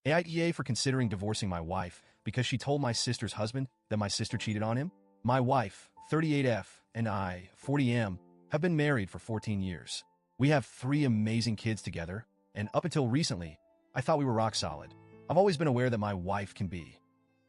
AITA for considering divorcing my wife because she told my sister's husband that my sister cheated on him. My wife, 38F, and I, 40M, have been married for 14 years. We have 3 amazing kids together, and up until recently, I thought we were rock solid. I've always been aware that my wife can be,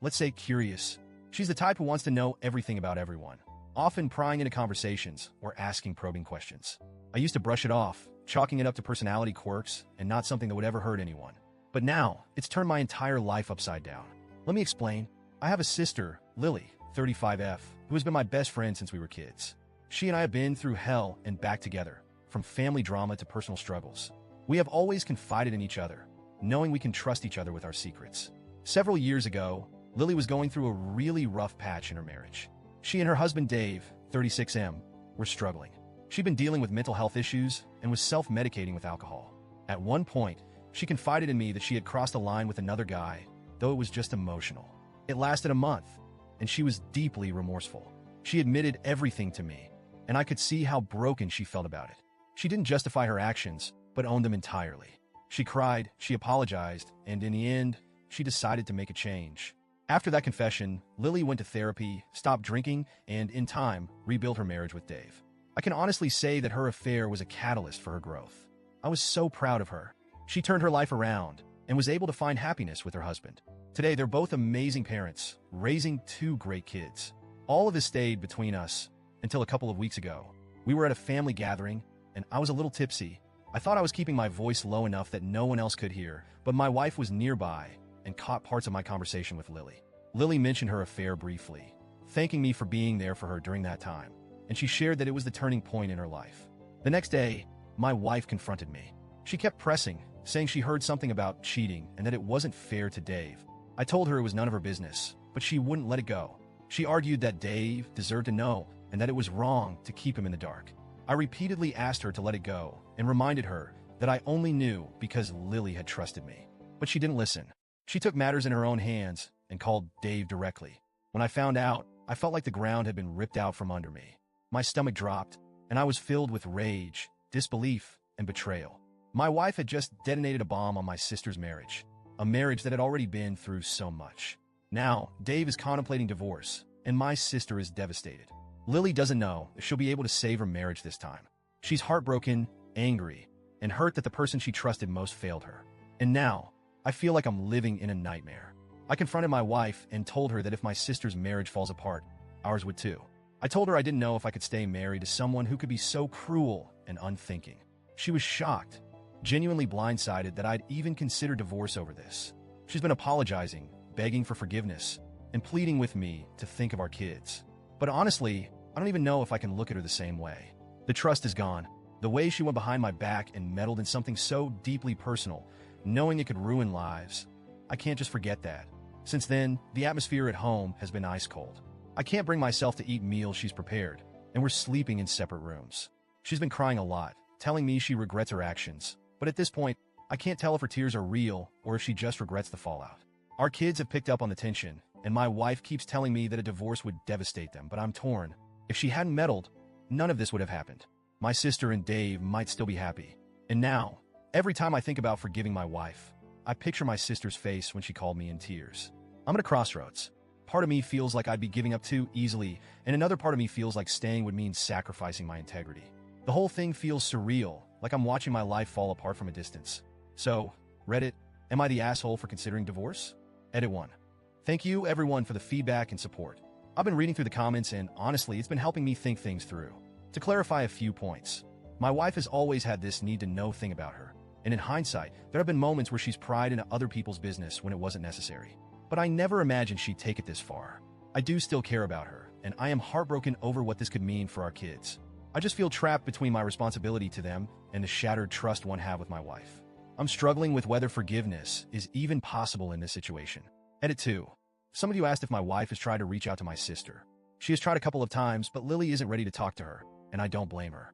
let's say, curious. She's the type who wants to know everything about everyone, often prying into conversations or asking probing questions. I used to brush it off, chalking it up to personality quirks and not something that would ever hurt anyone. But now, it's turned my entire life upside down. Let me explain. I have a sister, Lily, 35F, who has been my best friend since we were kids. She and I have been through hell and back together, from family drama to personal struggles. We have always confided in each other, knowing we can trust each other with our secrets. Several years ago, Lily was going through a really rough patch in her marriage. She and her husband Dave, 36M, were struggling. She'd been dealing with mental health issues and was self-medicating with alcohol. At one point, she confided in me that she had crossed a line with another guy, though it was just emotional. It lasted a month, and she was deeply remorseful. She admitted everything to me, and I could see how broken she felt about it. She didn't justify her actions, but owned them entirely. She cried, she apologized, and in the end, she decided to make a change. After that confession, Lily went to therapy, stopped drinking, and in time, rebuilt her marriage with Dave. I can honestly say that her affair was a catalyst for her growth. I was so proud of her. She turned her life around and was able to find happiness with her husband. Today, they're both amazing parents, raising 2 great kids. All of this stayed between us until a couple of weeks ago. We were at a family gathering, and I was a little tipsy. I thought I was keeping my voice low enough that no one else could hear, but my wife was nearby and caught parts of my conversation with Lily. Lily mentioned her affair briefly, thanking me for being there for her during that time, and she shared that it was the turning point in her life. The next day, my wife confronted me. She kept pressing, saying she heard something about cheating and that it wasn't fair to Dave. I told her it was none of her business, but she wouldn't let it go. She argued that Dave deserved to know and that it was wrong to keep him in the dark. I repeatedly asked her to let it go and reminded her that I only knew because Lily had trusted me. But she didn't listen. She took matters in her own hands and called Dave directly. When I found out, I felt like the ground had been ripped out from under me. My stomach dropped, and I was filled with rage, disbelief, and betrayal. My wife had just detonated a bomb on my sister's marriage, a marriage that had already been through so much. Now, Dave is contemplating divorce, and my sister is devastated. Lily doesn't know if she'll be able to save her marriage this time. She's heartbroken, angry, and hurt that the person she trusted most failed her. And now, I feel like I'm living in a nightmare. I confronted my wife and told her that if my sister's marriage falls apart, ours would too. I told her I didn't know if I could stay married to someone who could be so cruel and unthinking. She was shocked, genuinely blindsided that I'd even considered divorce over this. She's been apologizing, begging for forgiveness, and pleading with me to think of our kids. But honestly, I don't even know if I can look at her the same way. The trust is gone. The way she went behind my back and meddled in something so deeply personal, knowing it could ruin lives. I can't just forget that. Since then, the atmosphere at home has been ice cold. I can't bring myself to eat meals she's prepared, and we're sleeping in separate rooms. She's been crying a lot, telling me she regrets her actions. But at this point, I can't tell if her tears are real or if she just regrets the fallout. Our kids have picked up on the tension, and my wife keeps telling me that a divorce would devastate them, but I'm torn. If she hadn't meddled, none of this would have happened. My sister and Dave might still be happy. And now, every time I think about forgiving my wife, I picture my sister's face when she called me in tears. I'm at a crossroads. Part of me feels like I'd be giving up too easily, and another part of me feels like staying would mean sacrificing my integrity. The whole thing feels surreal, like I'm watching my life fall apart from a distance. So, Reddit, am I the asshole for considering divorce? Edit 1. Thank you, everyone, for the feedback and support. I've been reading through the comments, and honestly, it's been helping me think things through. To clarify a few points, my wife has always had this need-to-know thing about her, and in hindsight, there have been moments where she's pried into other people's business when it wasn't necessary. But I never imagined she'd take it this far. I do still care about her, and I am heartbroken over what this could mean for our kids. I just feel trapped between my responsibility to them and the shattered trust one have with my wife. I'm struggling with whether forgiveness is even possible in this situation. Edit 2. Some of you asked if my wife has tried to reach out to my sister. She has tried a couple of times, but Lily isn't ready to talk to her, and I don't blame her.